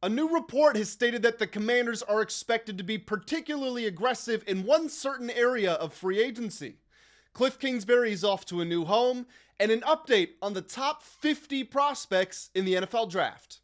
A new report has stated that the Commanders are expected to be particularly aggressive in one certain area of free agency. Kliff Kingsbury is off to a new home, and an update on the top 50 prospects in the NFL draft.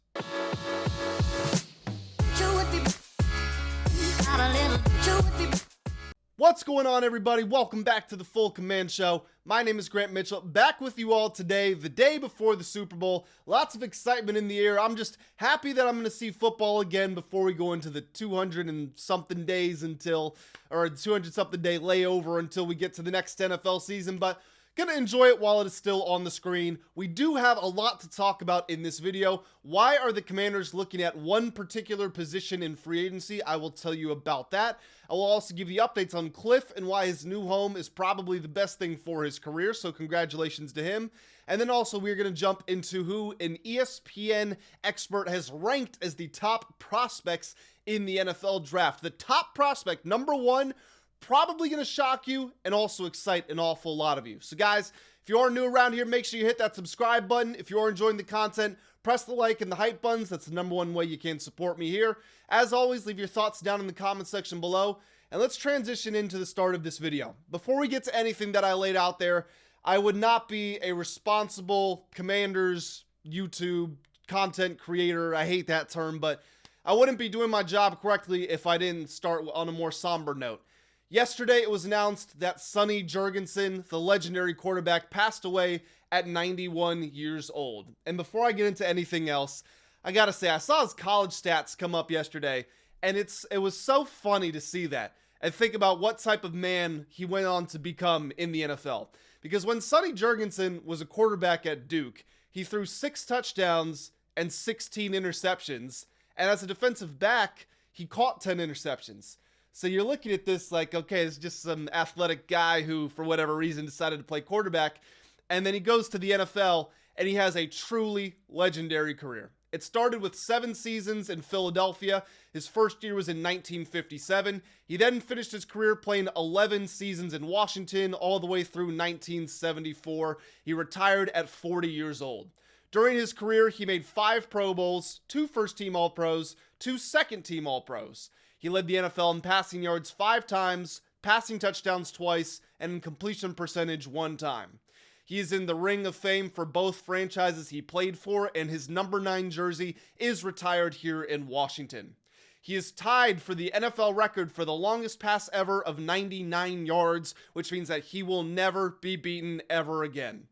What's going on, everybody? Welcome back to the Full Command Show. My name is Grant Mitchell, back with you all today, the day before the Super Bowl. Lots of excitement in the air. I'm just happy that I'm going to see football again before we go into the 200 and something days until, or 200 something day layover until we get to the next NFL season, but gonna enjoy it while it is still on the screen. We do have a lot to talk about in this video. Why are the Commanders looking at one particular position in free agency? I will tell you about that. I will also give you updates on Kliff and why his new home is probably the best thing for his career, so congratulations to him. And then also we're going to jump into who an ESPN expert has ranked as the top prospects in the NFL draft. The top prospect, number one, probably going to shock you and also excite an awful lot of you. So guys, if you are new around here, make sure you hit that subscribe button. If you are enjoying the content, press the like and the hype buttons. That's the number one way you can support me here. As always, leave your thoughts down in the comment section below. And let's transition into the start of this video. Before we get to anything that I laid out there, I would not be a responsible Commanders YouTube content creator. I hate that term, but I wouldn't be doing my job correctly if I didn't start on a more somber note. Yesterday, it was announced that Sonny Jurgensen, the legendary quarterback, passed away at 91 years old. And before I get into anything else, I gotta say, I saw his college stats come up yesterday, and it was so funny to see that and think about what type of man he went on to become in the NFL. Because when Sonny Jurgensen was a quarterback at Duke, he threw 6 touchdowns and 16 interceptions, and as a defensive back, he caught 10 interceptions. So you're looking at this like, okay, it's just some athletic guy who, for whatever reason, decided to play quarterback. And then he goes to the NFL, and he has a truly legendary career. It started with 7 seasons in Philadelphia. His first year was in 1957. He then finished his career playing 11 seasons in Washington, all the way through 1974. He retired at 40 years old. During his career, he made 5 Pro Bowls, 2 first-team All-Pros, 2 second-team All-Pros. He led the NFL in passing yards 5 times, passing touchdowns twice, and in completion percentage 1 time. He is in the Ring of Fame for both franchises he played for, and his number 9 jersey is retired here in Washington. He is tied for the NFL record for the longest pass ever of 99 yards, which means that he will never be beaten ever again.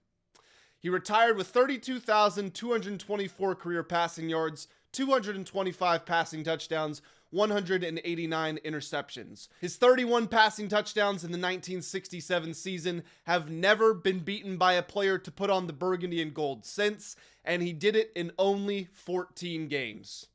He retired with 32,224 career passing yards, 225 passing touchdowns, 189 interceptions. His 31 passing touchdowns in the 1967 season have never been beaten by a player to put on the burgundy and gold since, and he did it in only 14 games.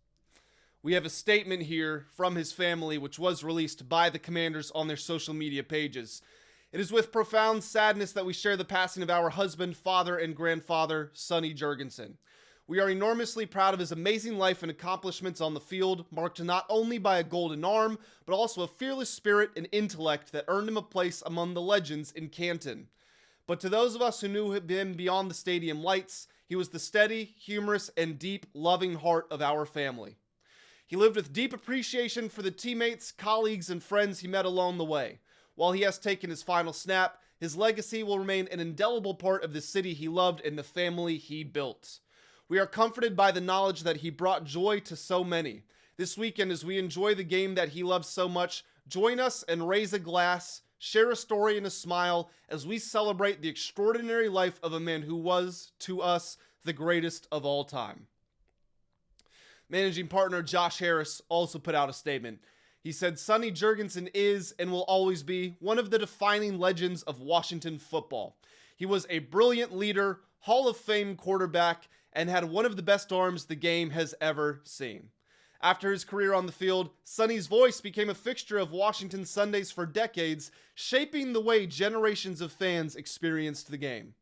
We have a statement here from his family, which was released by the Commanders on their social media pages. It is with profound sadness that we share the passing of our husband, father, and grandfather, Sonny Jurgensen. We are enormously proud of his amazing life and accomplishments on the field, marked not only by a golden arm, but also a fearless spirit and intellect that earned him a place among the legends in Canton. But to those of us who knew him beyond the stadium lights, he was the steady, humorous, and deep, loving heart of our family. He lived with deep appreciation for the teammates, colleagues, and friends he met along the way. While he has taken his final snap, his legacy will remain an indelible part of the city he loved and the family he built. We are comforted by the knowledge that he brought joy to so many. This weekend, as we enjoy the game that he loves so much, join us and raise a glass, share a story and a smile as we celebrate the extraordinary life of a man who was, to us, the greatest of all time. Managing partner Josh Harris also put out a statement. He said, Sonny Jurgensen is and will always be one of the defining legends of Washington football. He was a brilliant leader, Hall of Fame quarterback, and had one of the best arms the game has ever seen. After his career on the field, Sonny's voice became a fixture of Washington Sundays for decades, shaping the way generations of fans experienced the game.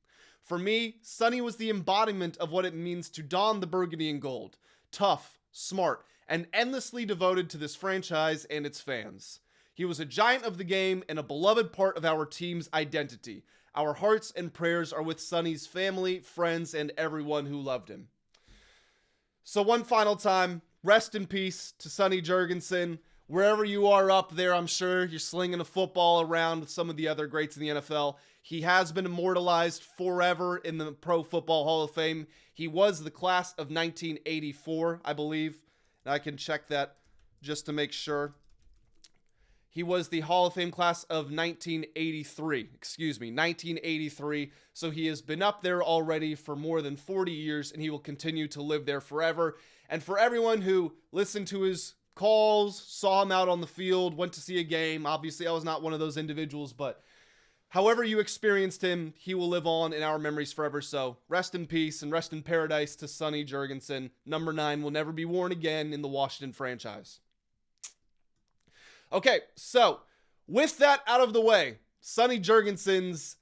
For me, Sonny was the embodiment of what it means to don the burgundy and gold. Tough, smart, and endlessly devoted to this franchise and its fans. He was a giant of the game and a beloved part of our team's identity. Our hearts and prayers are with Sonny's family, friends, and everyone who loved him. So one final time, rest in peace to Sonny Jurgensen. Wherever you are up there, I'm sure you're slinging a football around with some of the other greats in the NFL. He has been immortalized forever in the Pro Football Hall of Fame. He was the class of 1984, I believe. And I can check that just to make sure. He was the Hall of Fame class of 1983. So he has been up there already for more than 40 years, and he will continue to live there forever. And for everyone who listened to his calls, saw him out on the field, went to see a game, obviously I was not one of those individuals, but however you experienced him, he will live on in our memories forever. So rest in peace and rest in paradise to Sonny Jurgensen. Number 9 will never be worn again in the Washington franchise. Okay, so with that out of the way, Sonny Jurgensen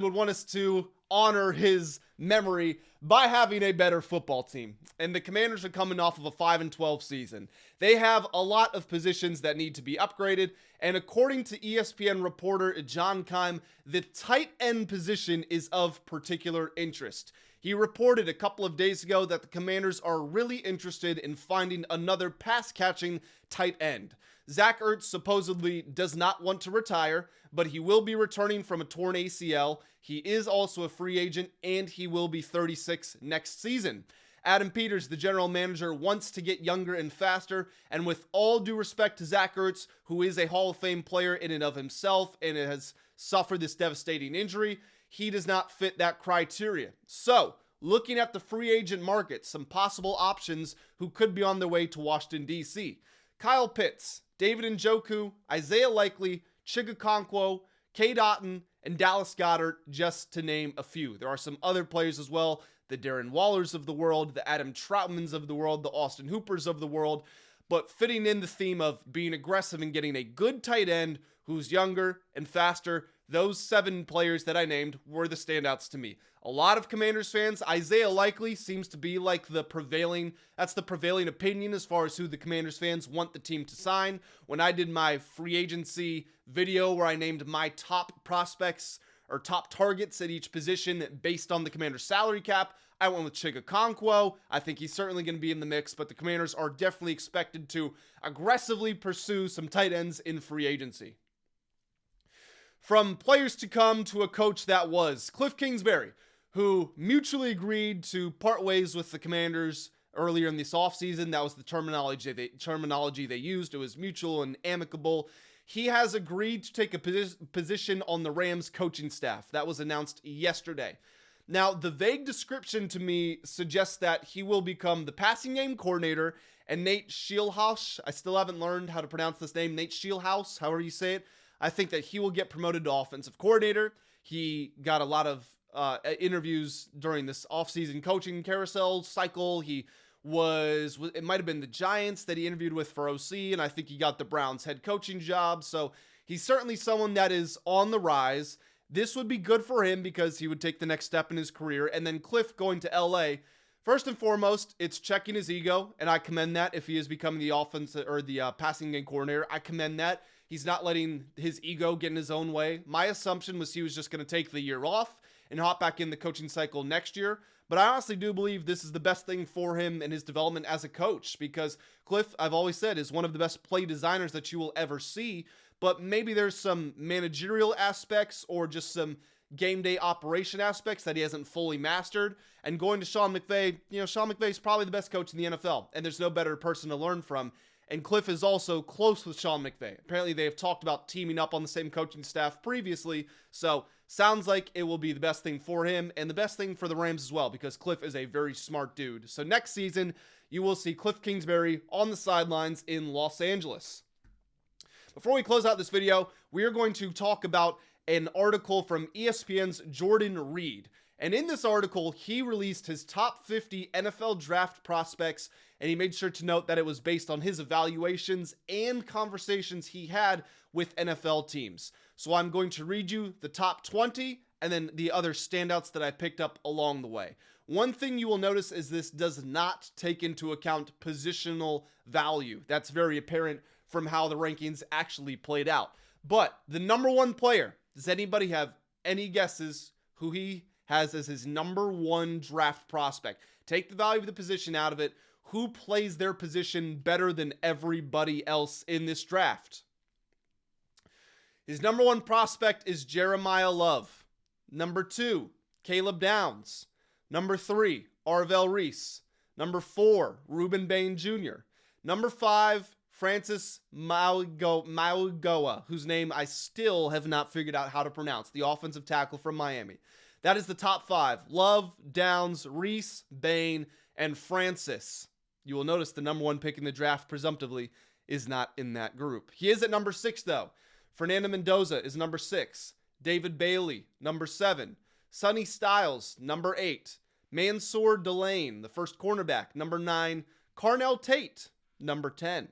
would want us to honor his memory by having a better football team. And the Commanders are coming off of a 5-12 season. They have a lot of positions that need to be upgraded. And according to ESPN reporter John Keim, the tight end position is of particular interest. He reported a couple of days ago that the Commanders are really interested in finding another pass-catching tight end. Zach Ertz supposedly does not want to retire, but he will be returning from a torn ACL. He is also a free agent, and he will be 36 next season. Adam Peters, the general manager, wants to get younger and faster, and with all due respect to Zach Ertz, who is a Hall of Fame player in and of himself and has suffered this devastating injury, he does not fit that criteria. So, looking at the free agent market, some possible options who could be on their way to Washington, D.C. Kyle Pitts, David Njoku, Isaiah Likely, Okonkwo, Cade Otton, and Dallas Goedert, just to name a few. There are some other players as well, the Darren Wallers of the world, the Adam Troutmans of the world, the Austin Hoopers of the world, but fitting in the theme of being aggressive and getting a good tight end who's younger and faster. Those 7 players that I named were the standouts to me. A lot of Commanders fans, Isaiah Likely seems to be like the prevailing opinion as far as who the Commanders fans want the team to sign. When I did my free agency video where I named my top prospects or top targets at each position based on the Commanders salary cap, I went with Okonkwo. I think he's certainly going to be in the mix, but the Commanders are definitely expected to aggressively pursue some tight ends in free agency. From players to come to a coach that was, Kliff Kingsbury, who mutually agreed to part ways with the Commanders earlier in this offseason. That was the terminology they used. It was mutual and amicable. He has agreed to take a position on the Rams coaching staff. That was announced yesterday. Now, the vague description to me suggests that he will become the passing game coordinator, and Nate Scheelhaus, I still haven't learned how to pronounce this name, Nate Scheelhaus, however you say it, I think that he will get promoted to offensive coordinator. He got a lot of interviews during this offseason coaching carousel cycle. It might have been the Giants that he interviewed with for OC, and I think he got the Browns head coaching job. So he's certainly someone that is on the rise. This would be good for him because he would take the next step in his career. And then Kliff going to LA, first and foremost, it's checking his ego, and I commend that. If he is becoming the offense or the passing game coordinator, I commend that. He's not letting his ego get in his own way. My assumption was he was just going to take the year off and hop back in the coaching cycle next year. But I honestly do believe this is the best thing for him and his development as a coach, because Kliff, I've always said, is one of the best play designers that you will ever see. But maybe there's some managerial aspects or just some game day operation aspects that he hasn't fully mastered. And going to Sean McVay, Sean McVay is probably the best coach in the NFL, and there's no better person to learn from. And Kliff is also close with Sean McVay. Apparently, they have talked about teaming up on the same coaching staff previously. So, sounds like it will be the best thing for him and the best thing for the Rams as well, because Kliff is a very smart dude. So, next season, you will see Kliff Kingsbury on the sidelines in Los Angeles. Before we close out this video, we are going to talk about an article from ESPN's Jordan Reid. And in this article, he released his top 50 NFL draft prospects, and he made sure to note that it was based on his evaluations and conversations he had with NFL teams. So I'm going to read you the top 20 and then the other standouts that I picked up along the way. One thing you will notice is this does not take into account positional value. That's very apparent from how the rankings actually played out. But the number 1 player, does anybody have any guesses who he has as his number 1 draft prospect? Take the value of the position out of it. who plays their position better than everybody else in this draft. His number 1 prospect is Jeremiyah Love. Number 2, Caleb Downs. Number 3, Arvell Reese. Number 4, Ruben Bain Jr. Number 5, Francis Mauigoa, whose name I still have not figured out how to pronounce, the offensive tackle from Miami. That is the top 5. Love, Downs, Reese, Bain, and Francis. You will notice the number 1 pick in the draft, presumptively, is not in that group. He is at number 6, though. Fernando Mendoza is number 6. David Bailey, number 7. Sonny Styles, number 8. Mansour Delane, the first cornerback, number 9. Carnell Tate, number 10.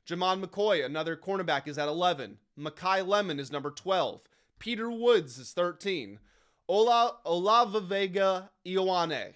Jamon McCoy, another cornerback, is at 11. Makai Lemon is number 12. Peter Woods is 13. Olavavega Ioane.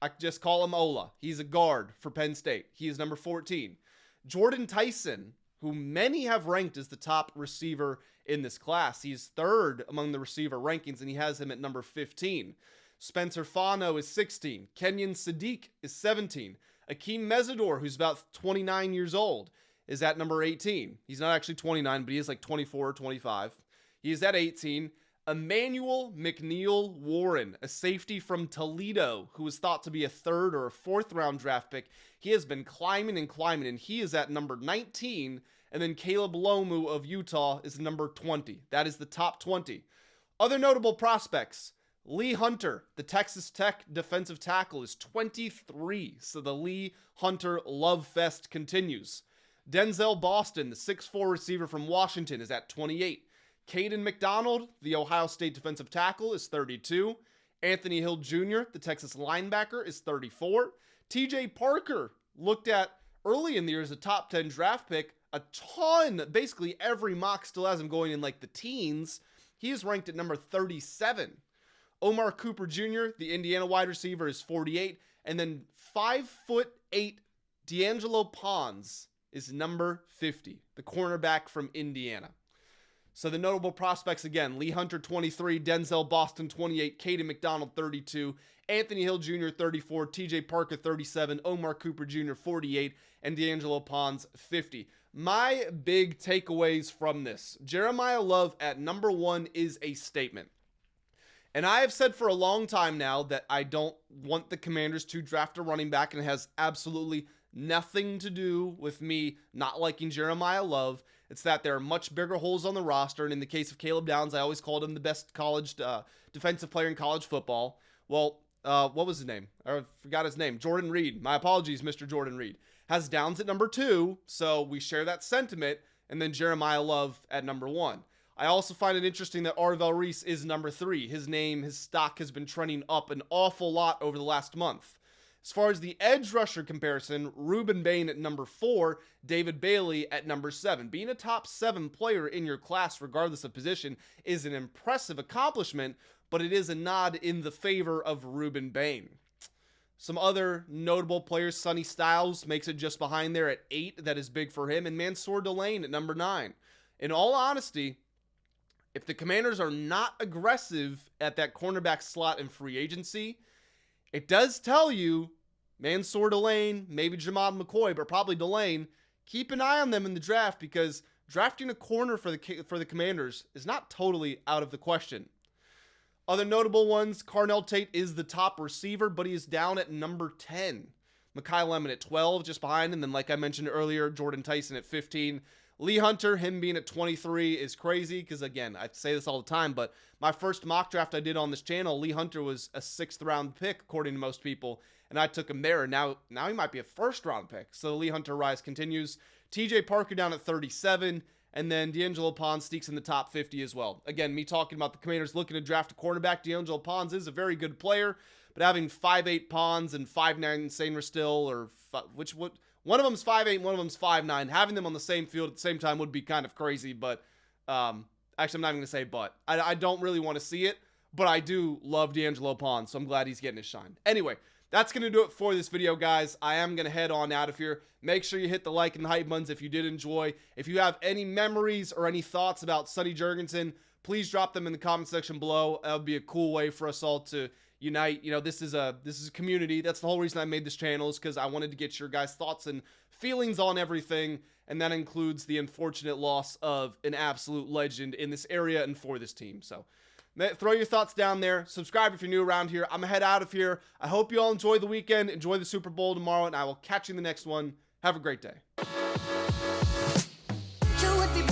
I just call him Ola. He's a guard for Penn State. He is number 14. Jordan Tyson, who many have ranked as the top receiver in this class. He's 3rd among the receiver rankings, and he has him at number 15. Spencer Fano is 16. Kenyon Sadiq is 17. Akeem Mesidor, who's about 29 years old, is at number 18. He's not actually 29, but he is like 24 or 25. He is at 18. Emmanuel McNeil Warren, a safety from Toledo, who was thought to be a 3rd or a 4th round draft pick. He has been climbing, and he is at number 19. And then Caleb Lomu of Utah is number 20. That is the top 20. Other notable prospects. Lee Hunter, the Texas Tech defensive tackle, is 23. So the Lee Hunter love fest continues. Denzel Boston, the 6'4 receiver from Washington, is at 28. Caden McDonald, the Ohio State defensive tackle, is 32. Anthony Hill Jr., the Texas linebacker, is 34. TJ Parker, looked at early in the year as a top 10 draft pick, a ton, basically every mock still has him going in like the teens. He is ranked at number 37. Omar Cooper Jr., the Indiana wide receiver, is 48. And then 5'8" D'Angelo Pons is number 50, the cornerback from Indiana. So the notable prospects again, Lee Hunter 23, Denzel Boston 28, Caden McDonald 32, Anthony Hill Jr. 34, TJ Parker 37, Omar Cooper Jr. 48, and D'Angelo Pons 50. My big takeaways from this: Jeremiyah Love at number 1 is a statement. And I have said for a long time now that I don't want the Commanders to draft a running back, and it has absolutely nothing to do with me not liking Jeremiyah Love. It's that there are much bigger holes on the roster, and in the case of Caleb Downs, I always called him the best college defensive player in college football. Well, what was his name? I forgot his name. Jordan Reid. My apologies, Mr. Jordan Reid. Has Downs at number 2, so we share that sentiment, and then Jeremiyah Love at number 1. I also find it interesting that Arvell Reese is number 3. His stock has been trending up an awful lot over the last month. As far as the edge rusher comparison, Ruben Bain at number 4, David Bailey at number 7. Being a top 7 player in your class, regardless of position, is an impressive accomplishment, but it is a nod in the favor of Ruben Bain. Some other notable players, Sonny Styles makes it just behind there at 8. That is big for him. And Mansour Delane at number 9. In all honesty, if the Commanders are not aggressive at that cornerback slot in free agency, it does tell you Mansour Delane, maybe Jamon McCoy, but probably Delane, keep an eye on them in the draft, because drafting a corner for the Commanders is not totally out of the question. Other notable ones, Carnell Tate is the top receiver, but he is down at number 10. Makai Lemon at 12, just behind him. And then, like I mentioned earlier, Jordan Tyson at 15. Lee Hunter, him being at 23 is crazy, because, again, I say this all the time, but my first mock draft I did on this channel, Lee Hunter was a 6th-round pick, according to most people, and I took him there, and now he might be a 1st-round pick. So the Lee Hunter rise continues. TJ Parker down at 37, and then D'Angelo Pons sneaks in the top 50 as well. Again, me talking about the Commanders looking to draft a quarterback. D'Angelo Pons is a very good player, but having 5'8" Pons and 5'9" Sainer Still, or one of them's 5'8", one of them's 5'9", having them on the same field at the same time would be kind of crazy, but actually I'm not even going to say but. I don't really want to see it, but I do love D'Angelo Pons, so I'm glad he's getting his shine. Anyway, that's going to do it for this video, guys. I am going to head on out of here. Make sure you hit the like and hype buttons if you did enjoy. If you have any memories or any thoughts about Sonny Jurgensen, please drop them in the comment section below. That would be a cool way for us all to unite. This is a community. That's the whole reason I made this channel, is because I wanted to get your guys' thoughts and feelings on everything, and that includes the unfortunate loss of an absolute legend in this area and for this team. So throw your thoughts down there. Subscribe if you're new around here. I'm gonna head out of here. I hope you all enjoy the weekend, enjoy the Super Bowl tomorrow, and I will catch you in the next one. Have a great day. Chew with me.